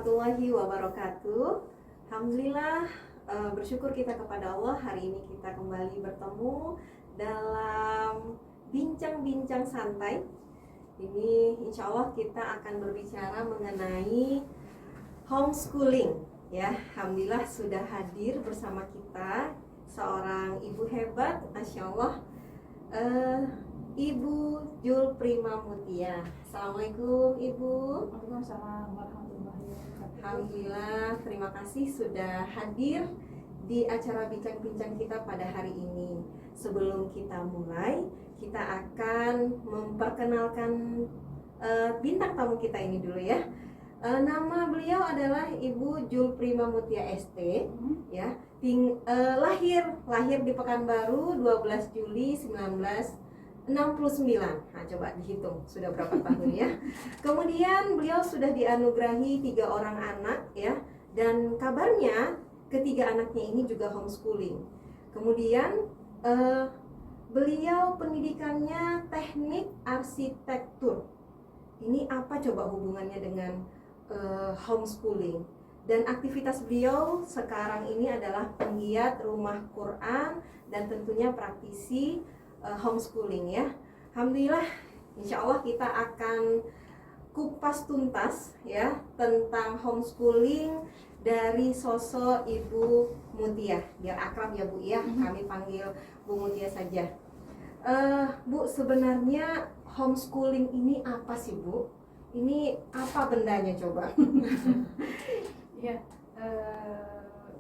warahmatullahi wabarakatuh. Alhamdulillah, bersyukur kita kepada Allah, hari ini kita kembali bertemu dalam bincang-bincang santai. Ini insya Allah kita akan berbicara mengenai homeschooling ya. Alhamdulillah sudah hadir bersama kita seorang ibu hebat, Masya Allah, Ibu Jul Prima Mutia. Assalamualaikum Ibu. Waalaikumsalam warahmatullahi wabarakatuh. Alhamdulillah, terima kasih sudah hadir di acara bincang-bincang kita pada hari ini. Sebelum kita mulai, kita akan memperkenalkan bintang tamu kita ini dulu ya. Nama beliau adalah Ibu Jul Prima Mutia ST, ya. Lahir di Pekanbaru 12 Juli 1969. Nah, coba dihitung sudah berapa tahun ya. Kemudian beliau sudah dianugerahi 3 orang anak ya, dan kabarnya ketiga anaknya ini juga homeschooling. Kemudian beliau pendidikannya teknik arsitektur. Ini apa coba hubungannya dengan homeschooling? Dan aktivitas beliau sekarang ini adalah penggiat rumah Quran dan tentunya praktisi homeschooling ya. Alhamdulillah, insya Allah kita akan kupas tuntas ya tentang homeschooling dari sosok Ibu Mutia. Biar akrab ya Bu ya, kami panggil Bu Mutia saja. Bu, sebenarnya homeschooling ini apa sih Bu? Ini apa bendanya coba? Ya,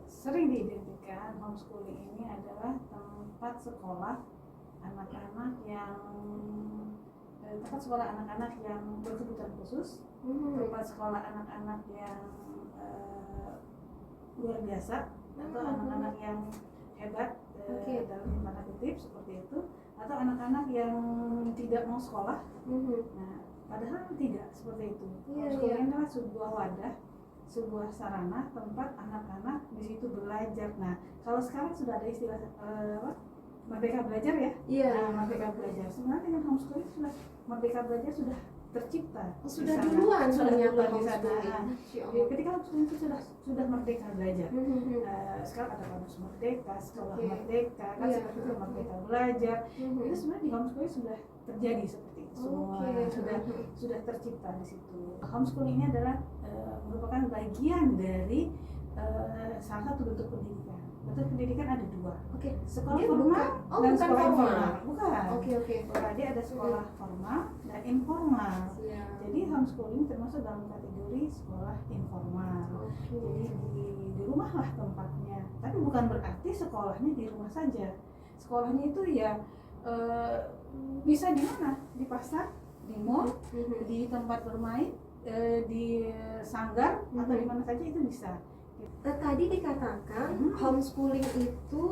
sering diidentikan homeschooling ini adalah tempat sekolah anak-anak yang berkebutuhan khusus, tempat sekolah anak-anak yang luar biasa, atau anak-anak yang hebat dalam tanda kutip seperti itu, atau anak-anak yang tidak mau sekolah. Nah, padahal tidak seperti itu. Homeschooling adalah sebuah wadah, sebuah sarana tempat anak-anak di situ belajar. Nah, kalau sekarang sudah ada istilah Merdeka Belajar ya? Nah, Merdeka Belajar. Sebenarnya dengan homeschooling sudah Merdeka Belajar sudah tercipta. Sudah duluan ternyata homeschooling. Ketika homeschooling itu sudah Merdeka Belajar. Sekarang ada kampus merdeka, sekolah merdeka, kan seperti itu Merdeka Belajar. Itu sebenarnya di homeschooling sudah terjadi seperti itu. Semua sudah tercipta di situ. Homeschooling ini adalah merupakan bagian dari salah satu bentuk pendidikan. Bentuk pendidikan ada 2. Sekolah formal dan sekolah informal. Dia ada sekolah formal dan informal. Jadi homeschooling termasuk dalam kategori sekolah informal. Jadi di rumah lah tempatnya. Tapi bukan berarti sekolahnya di rumah saja. Sekolahnya itu ya bisa di mana? Di pasar, di mall, di tempat bermain, di sanggar, atau di mana saja itu bisa. Tadi dikatakan homeschooling itu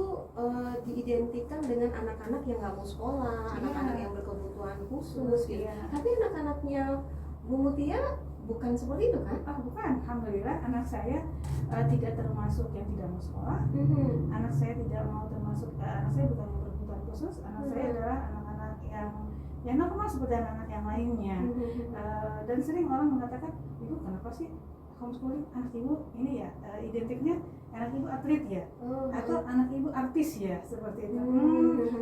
diidentikan dengan anak-anak yang nggak mau sekolah, anak-anak yang berkebutuhan khusus gitu. Tapi anak-anaknya Bu Mutia bukan seperti itu kan? Bukan. Alhamdulillah anak saya tidak termasuk yang tidak mau sekolah. Anak saya tidak mau termasuk, anak saya bukan yang berkebutuhan khusus. Anak saya adalah anak-anak yang normal seperti anak-anak yang lainnya. Dan sering orang mengatakan, Ibu kenapa sih homeschooling anak ibu ini ya identiknya anak ibu atlet ya, atau anak ibu artis ya, seperti itu.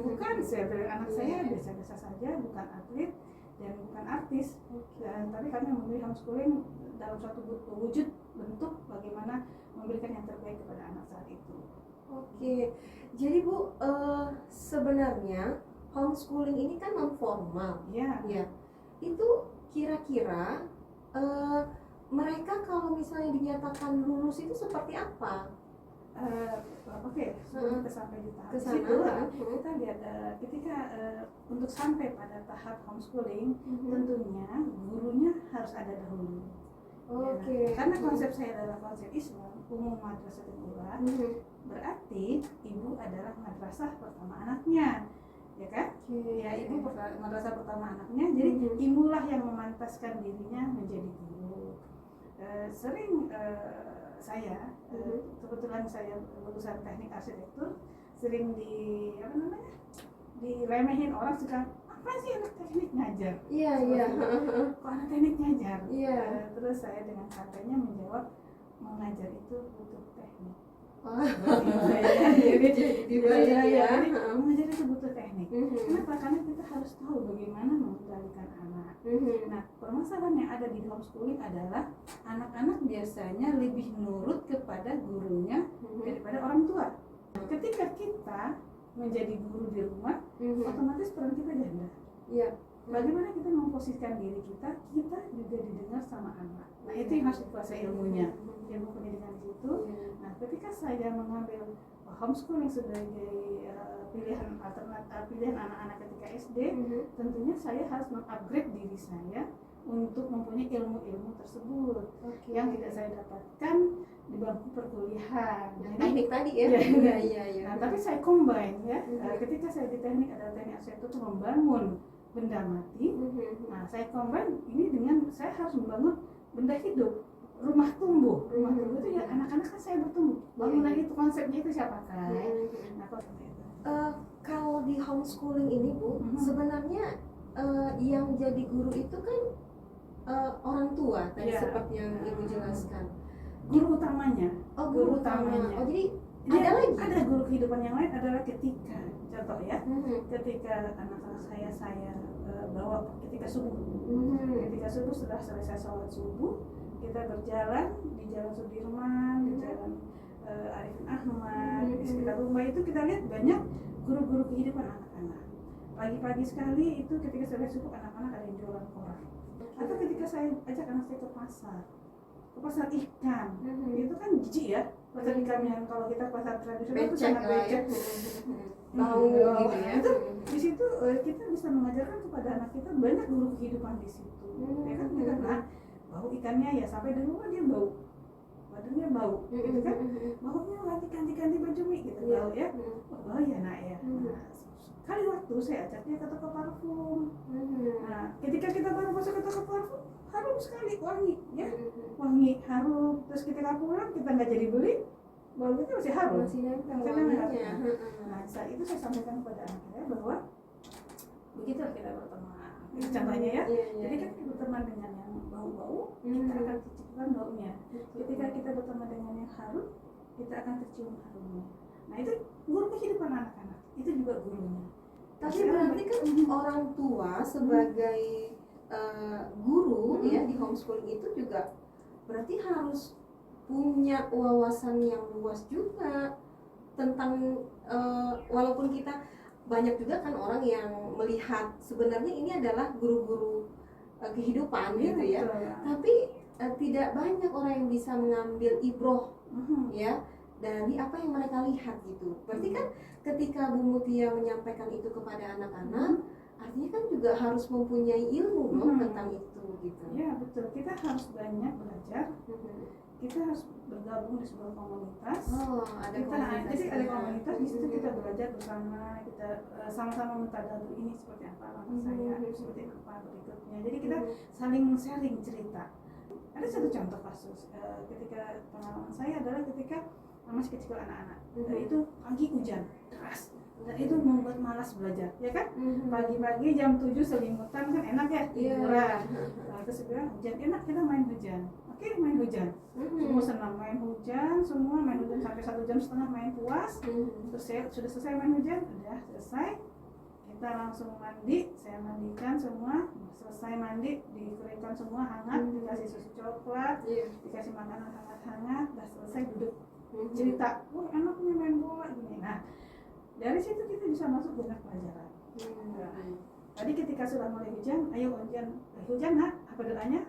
Bukan, saya anak saya biasa-biasa saja, bukan atlet dan bukan artis. Tapi kami memilih homeschooling dalam suatu wujud bentuk bagaimana memberikan yang terbaik kepada anak saat itu. Jadi Bu, sebenarnya homeschooling ini kan non formal ya. Itu kira-kira mereka kalau misalnya dinyatakan lulus itu seperti apa? Sebelum kita sampai di tahap itu, kita lihat ketika untuk sampai pada tahap homeschooling, tentunya gurunya harus ada dahulu. Karena konsep saya adalah konsep Islam, umum madrasah ula, berarti ibu adalah madrasah pertama anaknya. Ya kan? Ya, ibu madrasah pertama anaknya, jadi ibulah yang memantaskan dirinya menjadi guru. Sering saya kebetulan saya lulusan teknik arsitektur, sering diremehin orang, suka apa sih anak teknik ngajar? Iya. Kok anak teknik ngajar? Iya. Terus saya dengan santainya menjawab, mengajar itu butuh teknik. Jadi dibalik ya. Mengajar itu butuh teknik. Kenapa? Karena kita harus tahu bagaimana mengendalikan anak. Nah, permasalahan yang ada di homeschooling adalah anak-anak biasanya lebih nurut kepada gurunya daripada orang tua. Ketika kita menjadi guru di rumah, otomatis peran kita ganda. Iya. Bagaimana kita memposisikan diri kita juga didengar sama anak. Nah, itu yang harus dikuasai ilmunya, ilmu pendidikan di situ. Nah, ketika saya mengambil homeschooling sebagai pilihan alternatif, pilihan anak-anak ketika SD, tentunya saya harus mengupgrade diri saya untuk mempunyai ilmu-ilmu tersebut yang tidak saya dapatkan di bangku perkuliahan. Teknik tadi ya. Iya. Nah, tapi saya combine ya. Ketika saya di teknik adalah teknik arsitektur itu membangun benda mati. Nah, saya combine ini dengan saya harus membangun benda hidup, rumah tumbuh. Rumah tumbuh itu ya anak-anak kan saya bertumbuh. Bangunan itu konsepnya itu siapa kan? Nah, kalau di homeschooling ini Bu, sebenarnya yang jadi guru itu kan orang tua tadi seperti yang Ibu jelaskan. Guru utamanya. Guru utamanya. Oh, jadi ada guru kehidupan yang lain adalah ketika contoh ya, ketika anak-anak saya bawa ketika subuh. Ketika subuh setelah selesai sholat subuh, kita berjalan di Jalan Sudirman, di Jalan Arifin Ahmad, di sekitar rumah itu kita lihat banyak guru-guru kehidupan anak-anak. Pagi-pagi sekali itu ketika selesai subuh anak-anak ada yang jualan koran. Atau ketika saya ajak anak saya ke pasar ikan, itu kan jijik ya, pasar ikan yang kalau kita pasar tradisional itu sangat becek, bau gitu ya. Itu di situ kita bisa mengajarkan kepada anak kita banyak guru kehidupan di situ, ya kan? Karena bau ikannya ya sampai di rumah dia bau, badannya bau, gitu kan? Baunya ganti baju mie gitu, bau ya, bau ya nak ya. Nah, kali waktu saya ajak dia ke toko parfum. Nah, ketika kita baru masuk ke toko parfum, harum sekali, wangi, ya, wangi, harum. Terus ketika pulang kita nggak jadi beli, bau itu masih harum. Masih nempel wanginya. wanginya. Nah, saat itu saya sampaikan kepada anak saya bahwa begitulah kita berteman. Contohnya ya, jadi kan kita berteman dengan yang bau-bau, kita akan terciptakan baunya. Ketika kita berteman dengan yang harum, kita akan tercium harumnya. Nah, itu guru kehidupan anak-anak, itu juga gurunya. Tapi berarti kan orang tua sebagai guru ya di homeschooling itu juga berarti harus punya wawasan yang luas juga tentang walaupun kita banyak juga kan orang yang melihat sebenarnya ini adalah guru-guru kehidupan gitu ya. Tapi tidak banyak orang yang bisa mengambil ibroh ya dari apa yang mereka lihat gitu. Berarti kan ketika Bu Mutia menyampaikan itu kepada anak-anak, artinya kan juga harus mempunyai ilmu dong tentang itu gitu. Ya betul, kita harus banyak belajar. Kita harus bergabung di sebuah komunitas. Ada komunitas. Jadi ada komunitas di situ kita belajar bersama, kita sama-sama mentadabbur ini seperti apa anak saya, seperti apa berikutnya. Jadi kita saling sharing cerita. Ada satu contoh kasus ketika pengalaman saya adalah ketika masih kecil anak-anak, itu pagi hujan deras dan itu membuat malas belajar, ya kan? Pagi-pagi jam 7 selimutan kan enak ya tiduran. Terus saya bilang hujan enak, kita main hujan. Oke, main hujan. Semua senang main hujan, semua main hujan sampai 1,5 jam main puas. Terus saya sudah selesai main hujan, udah selesai. Kita langsung mandi, saya mandikan semua. Selesai mandi, dikeringkan semua hangat, dikasih susu coklat, dikasih makanan hangat-hangat, udah selesai duduk cerita, wah anaknya main bola gini. Nah, dari situ kita bisa masuk banyak pelajaran. Tadi ketika sudah mulai hujan, ayo hujan nak, apa doanya?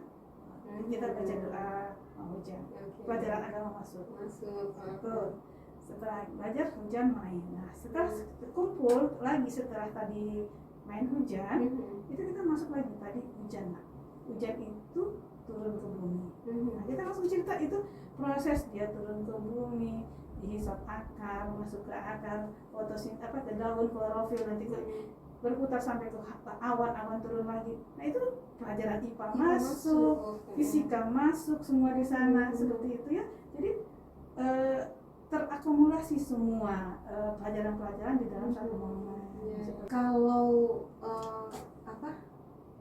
Kita baca doa hujan. Pelajaran agama masuk. Betul. Setelah belajar hujan main. Nah, setelah kumpul lagi setelah tadi main hujan, itu kita masuk lagi tadi hujan nak. Hujan itu turun ke bumi. Nah, kita langsung cerita itu proses dia turun ke bumi, dihisap akar, masuk ke akar, ke daun klorofil, nanti berputar sampai ke awan turun lagi. Nah, itu pelajaran IPA masuk, fisika masuk, semua di sana seperti itu ya. Jadi terakumulasi semua pelajaran-pelajaran di dalam satu momen. Kalau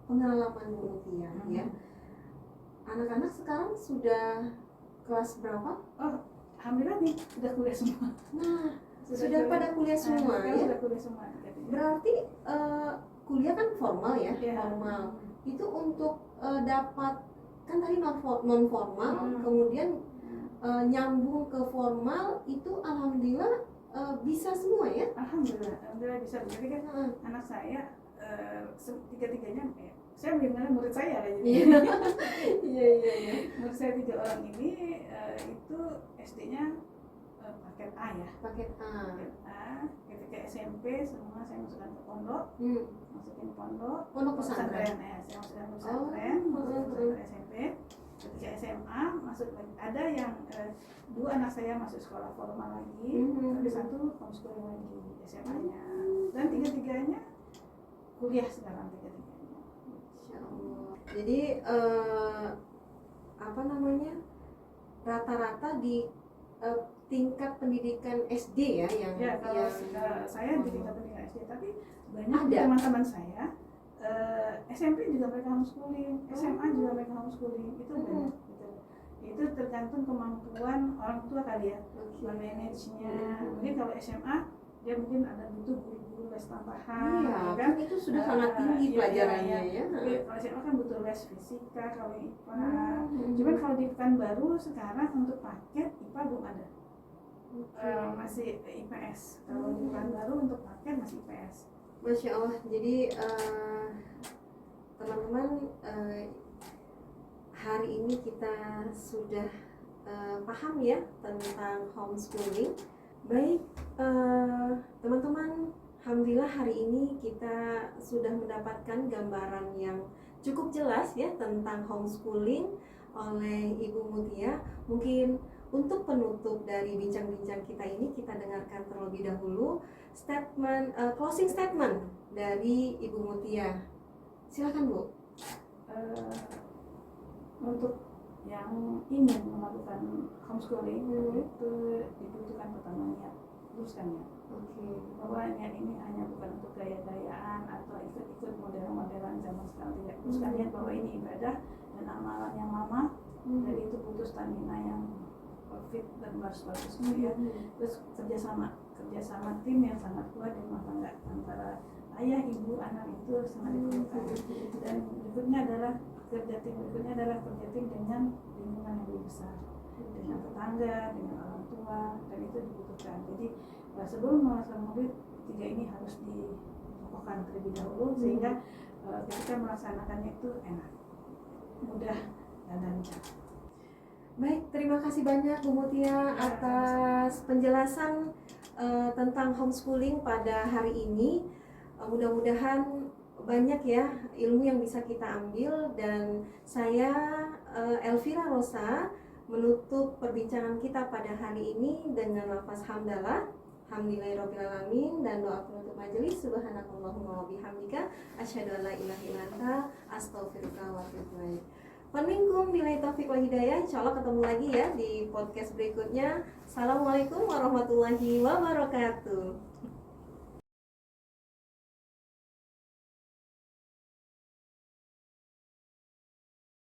pengalaman Bu Mutia ya, anak-anak sekarang sudah kelas berapa? Oh, alhamdulillah nih sudah kuliah semua. Nah, sudah pada kuliah semua ya. Sudah kuliah semua. Berarti kuliah kan formal ya, Ya. formal. Itu untuk dapat kan tadi non formal, kemudian nyambung ke formal itu alhamdulillah bisa semua ya. Alhamdulillah bisa. Jadi kan anak saya tiga-tiganya saya mengenal murid saya lah jadi. Iya. Murid saya 3 orang ini itu SD-nya paket A ya. Paket A. Ketika SMP semua saya masukkan ke pondok. Masukin pondok pesantren. Saya masukkan ke pesantren, pesantren SMP. Ketika SMA masuk lagi, ada yang 2 anak saya masuk sekolah formal lagi, tapi 1 homeschooling lagi SMA-nya, dan 3-tiganya kuliah sekarang 3-tiganya. Insya Allah. Jadi rata-rata di tingkat pendidikan SD ya yang kalau saya di tingkat pendidikan SD, tapi banyak ada teman-teman saya SMP juga mereka homeschooling, SMA juga mereka homeschooling, itu banyak gitu. Itu tergantung kemampuan orang tua kali ya, manage-nya. Mungkin kalau SMA dia mungkin ada butuh guru-guru les tambahan, kan itu sudah sangat tinggi pelajarannya ya. Kalau SMA kan butuh les fisika, kalau IPA. Cuman kalau di Pekanbaru sekarang untuk paket IPA belum ada. Masih IPS. Kalau di Pekanbaru untuk paket masih IPS. Masya Allah. Jadi teman-teman, hari ini kita sudah paham ya tentang homeschooling. Baik teman-teman, alhamdulillah hari ini kita sudah mendapatkan gambaran yang cukup jelas ya tentang homeschooling oleh Ibu Mutia. Mungkin untuk penutup dari bincang-bincang kita ini, kita dengarkan terlebih dahulu statement, closing statement dari Ibu Mutia. Silakan Bu. Untuk yang ingin melakukan homeschooling itu dibutuhkan pertama niat, teruskan niat. Bahwa niat ini hanya bukan untuk gaya-gayaan atau ikut-ikut model-modelan zaman sekarang, tidak. Teruskan niat bahwa ini ibadah dan amalan yang lama, dan itu butuh stamina yang fit dan bagus gitu ya. Terus kerjasama tim yang sangat kuat di rumah tangga antara ayah, ibu, anak itu sangat diperlukan. Dan berikutnya adalah kerja tim dengan lingkungan yang lebih besar, dengan tetangga, dengan orang tua, dan itu dibutuhkan. Jadi sebelum melaksanakan murid, 3 ini harus dipokokkan terlebih dahulu sehingga ketika melaksanakannya itu enak, mudah, dan lancar. Baik, terima kasih banyak Bu Mutia atas penjelasan tentang homeschooling pada hari ini. Mudah-mudahan banyak ya ilmu yang bisa kita ambil, dan saya Elvira Rosa menutup perbincangan kita pada hari ini dengan lafaz hamdalah, alhamdulillahirobbilalamin, dan doa penutup majelis, subhanakallahumma wa bihamdika asyhadu an la ilaha illa anta astaghfiruka wa atubu ilaik. Minkum billahi taufiq wal hidayah. Insyaallah ketemu lagi ya di podcast berikutnya. Assalamualaikum warahmatullahi wabarakatuh.